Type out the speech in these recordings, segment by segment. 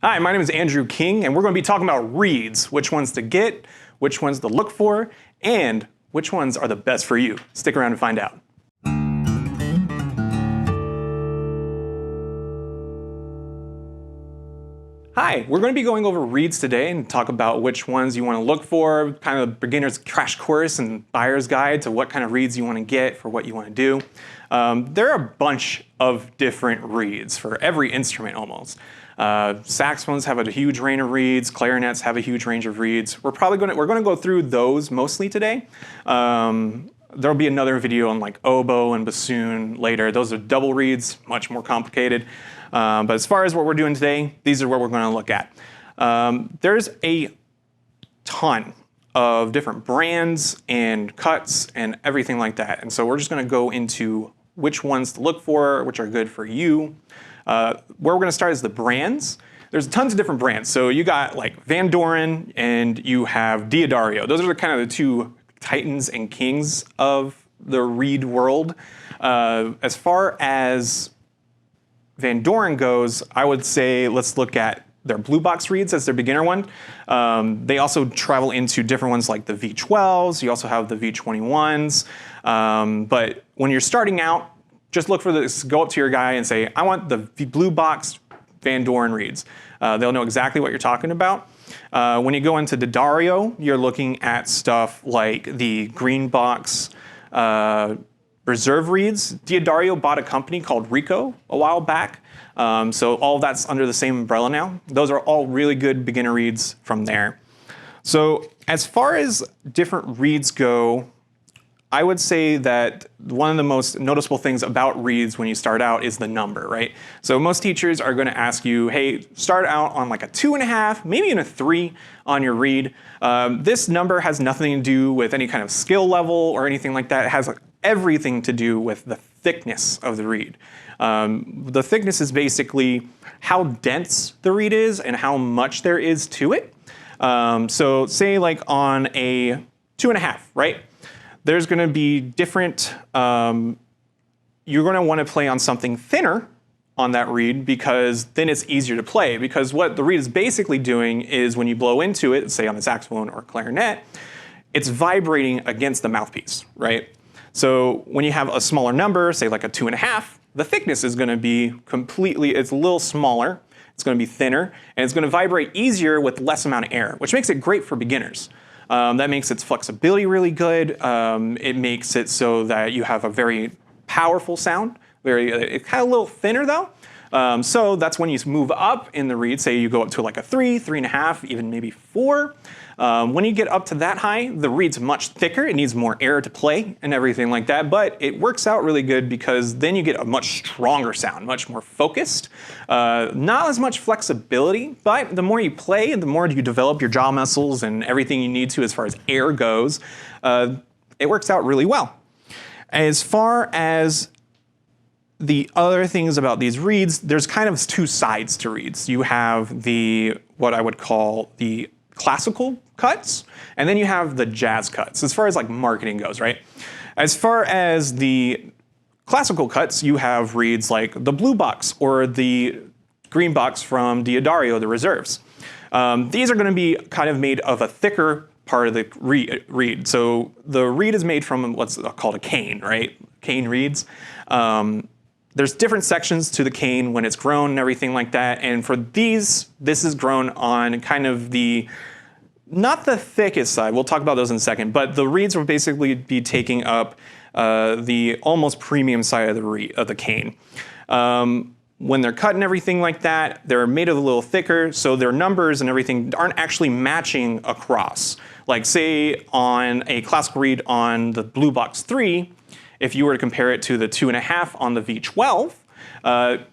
Hi, my name is Andrew King, and we're going to be talking about reeds, which ones to get, which ones to look for, and which ones are the best for you. Stick around and find out. Hi, we're going to be going over reeds today and talk about which ones you want to look for, kind of a beginner's crash course and buyer's guide to what kind of reeds you want to get for what you want to do. There are a bunch of different reeds for every instrument almost. Saxophones have a huge range of reeds, clarinets have a huge range of reeds. We're going to go through those mostly today. There'll be another video on like oboe and bassoon later. Those are double reeds, much more complicated. But as far as what we're doing today, these are what we're going to look at. There's a ton of different brands and cuts and everything like that. And so we're just going to go into which ones to look for, which are good for you. Where we're going to start is the brands. There's tons of different brands. So you got like Van Doren and you have Diodario. Those are kind of the two titans and kings of the reed world. As far as Van Doren goes, I would say let's look at their blue box reeds as their beginner one. They also travel into different ones like the V12s. You also have the V21s. But when you're starting out, just look for this, go up to your guy and say, I want the blue box Van Doren reeds. They'll know exactly what you're talking about. When you go into Diodario, you're looking at stuff like the green box reserve reeds. Diodario bought a company called Rico a while back. So all of that's under the same umbrella now. Those are all really good beginner reeds from there. So as far as different reeds go, I would say that one of the most noticeable things about reeds when you start out is the number, right? So most teachers are going to ask you, hey, start out on like a 2.5, maybe even a 3 on your reed. This number has nothing to do with any kind of skill level or anything like that. It has everything to do with the thickness of the reed. The thickness is basically how dense the reed is and how much there is to it. So say like on a 2.5, right? There's going to be different, you're going to want to play on something thinner on that reed because then it's easier to play. Because what the reed is basically doing is when you blow into it, say on a saxophone or clarinet, it's vibrating against the mouthpiece, right? So when you have a smaller number, say like a 2.5, the thickness is going to be it's a little smaller, it's going to be thinner, and it's going to vibrate easier with less amount of air, which makes it great for beginners. That makes its flexibility really good. It makes it so that you have a very powerful sound. It's kind of a little thinner though. So that's when you move up in the reed. Say you go up to like a 3, 3.5, even maybe 4. When you get up to that high, the reed's much thicker. It needs more air to play and everything like that. But it works out really good because then you get a much stronger sound, much more focused. Not as much flexibility, but the more you play and the more you develop your jaw muscles and everything you need to as far as air goes, it works out really well. As far as the other things about these reeds, there's kind of two sides to reeds. You have what I would call the classical cuts, and then you have the jazz cuts, as far as like marketing goes, right? As far as the classical cuts, you have reeds like the blue box or the green box from Diodario, the reserves. These are going to be kind of made of a thicker part of the reed. So the reed is made from what's called a cane, right? Cane reeds. There's different sections to the cane when it's grown and everything like that. And for this is grown on kind of not the thickest side. We'll talk about those in a second. But the reeds will basically be taking up the almost premium side of the cane. When they're cut and everything like that, they're made a little thicker, so their numbers and everything aren't actually matching across. Like say on a classical reed on the Blue Box 3, if you were to compare it to the 2.5 on the V12,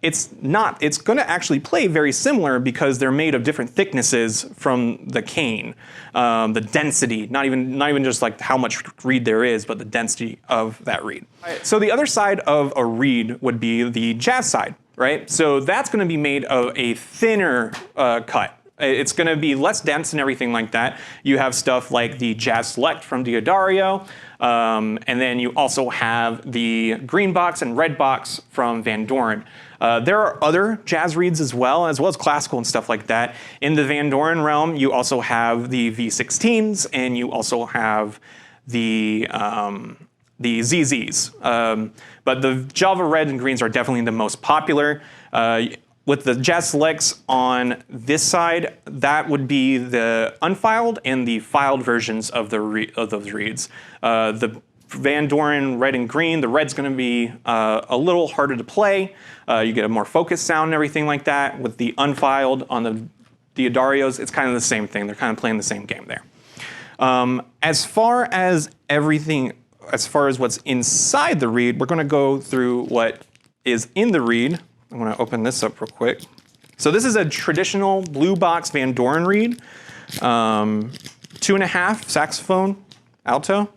it's going to actually play very similar because they're made of different thicknesses from the cane. The density, not even just like how much reed there is, but the density of that reed. So the other side of a reed would be the jazz side, right? So that's going to be made of a thinner cut. It's going to be less dense and everything like that. You have stuff like the Jazz Select from Diodario, and then you also have the green box and red box from Van Doren. There are other jazz reeds as well as classical and stuff like that. In the Van Doren realm, you also have the V16s, and you also have the ZZs. But the Java Red and Greens are definitely the most popular. With the Jazz Selects on this side, that would be the unfiled and the filed versions of those reeds. The Van Doren Red and Green, the red's going to be a little harder to play. You get a more focused sound and everything like that. With the unfiled on the Diodarios, it's kind of the same thing. They're kind of playing the same game there. As far as what's inside the reed, we're going to go through what is in the reed. I'm going to open this up real quick. So this is a traditional blue box Van Doren reed, 2.5 saxophone, alto.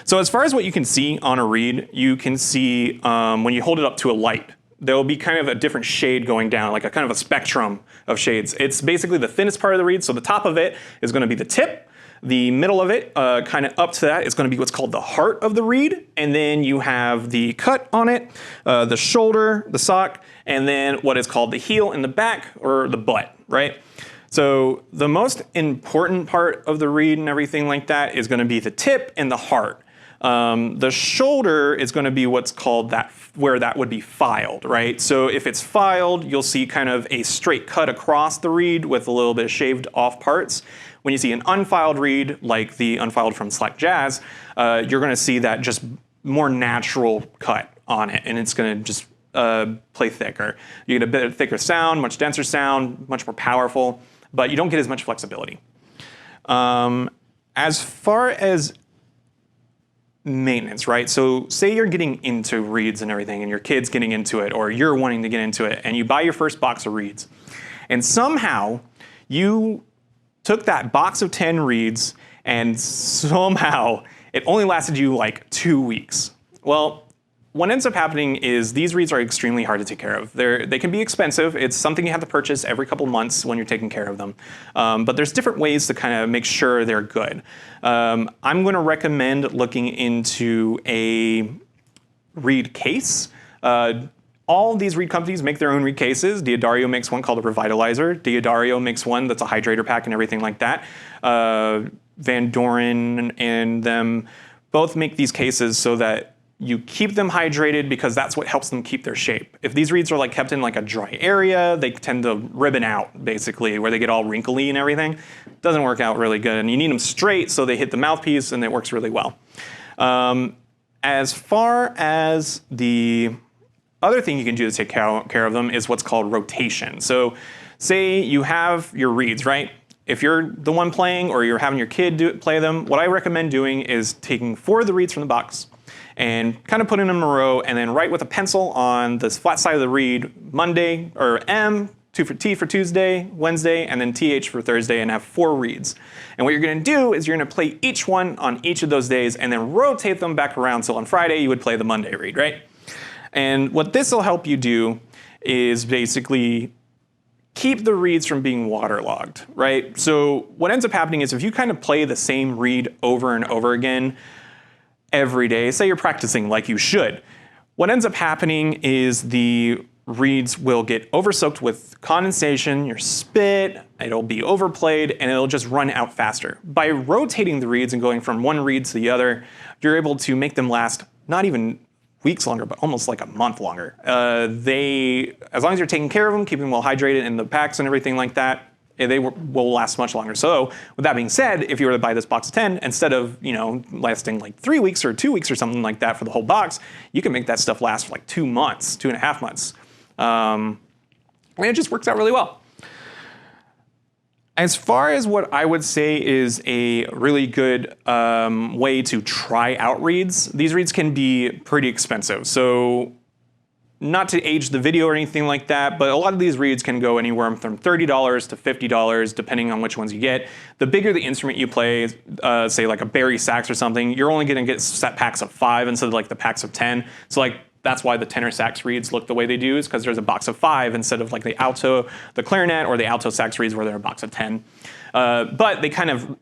So as far as what you can see on a reed, you can see when you hold it up to a light, there will be kind of a different shade going down, like a kind of a spectrum of shades. It's basically the thinnest part of the reed, so the top of it is going to be the tip. The middle of it, kind of up to that, is going to be what's called the heart of the reed. And then you have the cut on it, the shoulder, the sock, and then what is called the heel in the back, or the butt, right? So the most important part of the reed and everything like that is going to be the tip and the heart. The shoulder is going to be what's called where that would be filed, right? So if it's filed, you'll see kind of a straight cut across the reed with a little bit of shaved off parts. When you see an unfiled reed, like the unfiled from Slack Jazz, you're going to see that just more natural cut on it, and it's going to just play thicker. You get a bit thicker sound, much denser sound, much more powerful, but you don't get as much flexibility. As far as maintenance, right? So say you're getting into reeds and everything, and your kid's getting into it, or you're wanting to get into it, and you buy your first box of reeds, and somehow you took that box of 10 reeds, and somehow it only lasted you like 2 weeks. Well, what ends up happening is these reeds are extremely hard to take care of. They can be expensive. It's something you have to purchase every couple months when you're taking care of them. But there's different ways to kind of make sure they're good. I'm going to recommend looking into a reed case. All of these reed companies make their own reed cases. Diodario makes one called a Revitalizer. Diodario makes one that's a hydrator pack and everything like that. Van Doren and them both make these cases so that you keep them hydrated, because that's what helps them keep their shape. If these reeds are like kept in like a dry area, they tend to ribbon out, basically, where they get all wrinkly and everything. It doesn't work out really good. And you need them straight so they hit the mouthpiece, and it works really well. As far as the other thing you can do to take care of them is what's called rotation. So say you have your reeds, right? If you're the one playing, or you're having your kid play them, what I recommend doing is taking 4 of the reeds from the box and kind of putting them in a row, and then write with a pencil on this flat side of the reed Monday, or M, T for Tuesday, Wednesday, and then TH for Thursday, and have 4 reeds. And what you're going to do is you're going to play each one on each of those days, and then rotate them back around. So on Friday you would play the Monday reed, right? And what this will help you do is basically keep the reeds from being waterlogged, right? So what ends up happening is if you kind of play the same reed over and over again every day, say you're practicing like you should, what ends up happening is the reeds will get over-soaked with condensation, your spit, it'll be overplayed, and it'll just run out faster. By rotating the reeds and going from one reed to the other, you're able to make them last not even weeks longer, but almost like a month longer. As long as you're taking care of them, keeping them well hydrated in the packs and everything like that, they will last much longer. So with that being said, if you were to buy this box of 10, instead of lasting like 3 weeks or 2 weeks or something like that for the whole box, you can make that stuff last for like 2 months, 2.5 months. And it just works out really well. As far as what I would say is a really good way to try out reeds, these reeds can be pretty expensive. So not to age the video or anything like that, but a lot of these reeds can go anywhere from $30 to $50, depending on which ones you get. The bigger the instrument you play, say like a Barry sax or something, you're only gonna get set packs of 5 instead of like the packs of 10. So like, that's why the tenor sax reeds look the way they do, is because there's a box of 5 instead of like the alto, the clarinet, or the alto sax reeds where they're a box of 10. But they kind of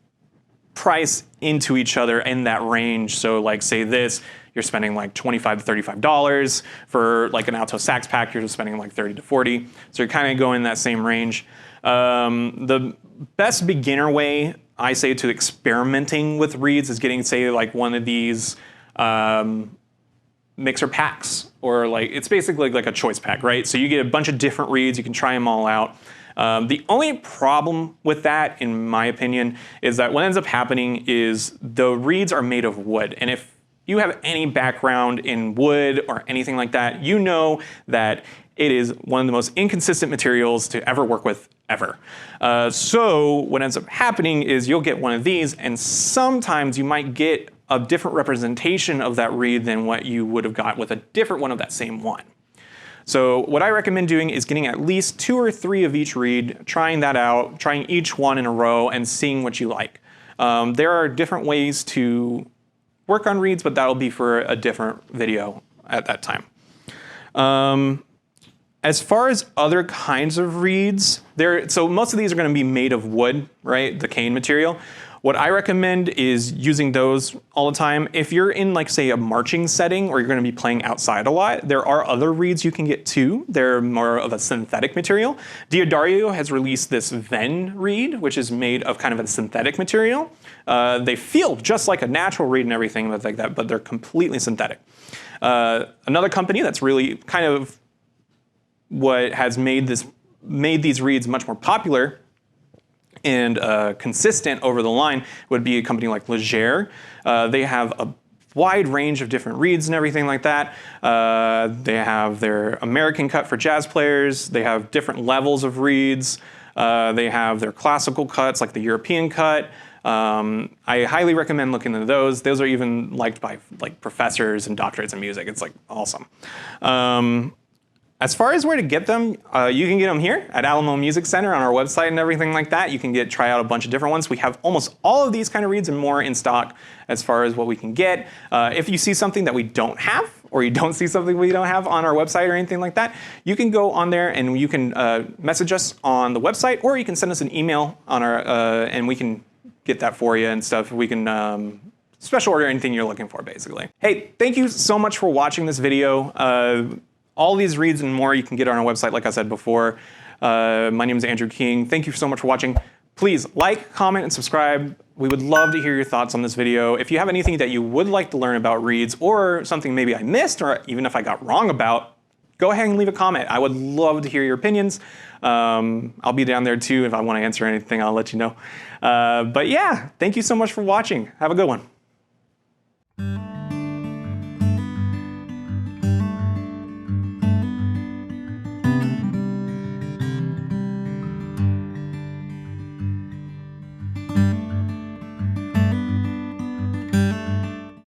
price into each other in that range. So like say this, you're spending like $25 to $35. For like an alto sax pack, you're spending like 30 to 40. So you're kind of going in that same range. The best beginner way, I say, to experimenting with reeds is getting, say, like one of these mixer packs, or like, it's basically like a choice pack, right? So you get a bunch of different reeds, you can try them all out. The only problem with that, in my opinion, is that what ends up happening is the reeds are made of wood. And if you have any background in wood or anything like that, you know that it is one of the most inconsistent materials to ever work with, ever. So what ends up happening is you'll get one of these, and sometimes you might get a different representation of that reed than what you would have got with a different one of that same one. So what I recommend doing is getting at least 2 or 3 of each reed, trying that out, trying each one in a row, and seeing what you like. There are different ways to work on reeds, but that'll be for a different video at that time. As far as other kinds of reeds, so most of these are going to be made of wood, right? The cane material. What I recommend is using those all the time. If you're in, like, say, a marching setting, or you're going to be playing outside a lot, there are other reeds you can get too. They're more of a synthetic material. Diodario has released this Ven reed, which is made of kind of a synthetic material. They feel just like a natural reed and everything like that, but they're completely synthetic. Another company that's really kind of what has made these reeds much more popular and consistent over the line would be a company like Leger. They have a wide range of different reeds and everything like that. They have their American cut for jazz players. They have different levels of reeds. They have their classical cuts, like the European cut. I highly recommend looking into those. Those are even liked by like professors and doctorates in music. It's like awesome. As far as where to get them, you can get them here at Alamo Music Center on our website and everything like that. You can try out a bunch of different ones. We have almost all of these kind of reeds and more in stock as far as what we can get. If you see something that we don't have, or you don't see something we don't have on our website or anything like that, you can go on there and you can message us on the website, or you can send us an email on our, and we can get that for you and stuff. We can special order anything you're looking for, basically. Hey, thank you so much for watching this video. All these reeds and more you can get on our website, like I said before. My name is Andrew King. Thank you so much for watching. Please like, comment, and subscribe. We would love to hear your thoughts on this video. If you have anything that you would like to learn about reeds, or something maybe I missed, or even if I got wrong about, go ahead and leave a comment. I would love to hear your opinions. I'll be down there too. If I want to answer anything, I'll let you know. But yeah, thank you so much for watching. Have a good one.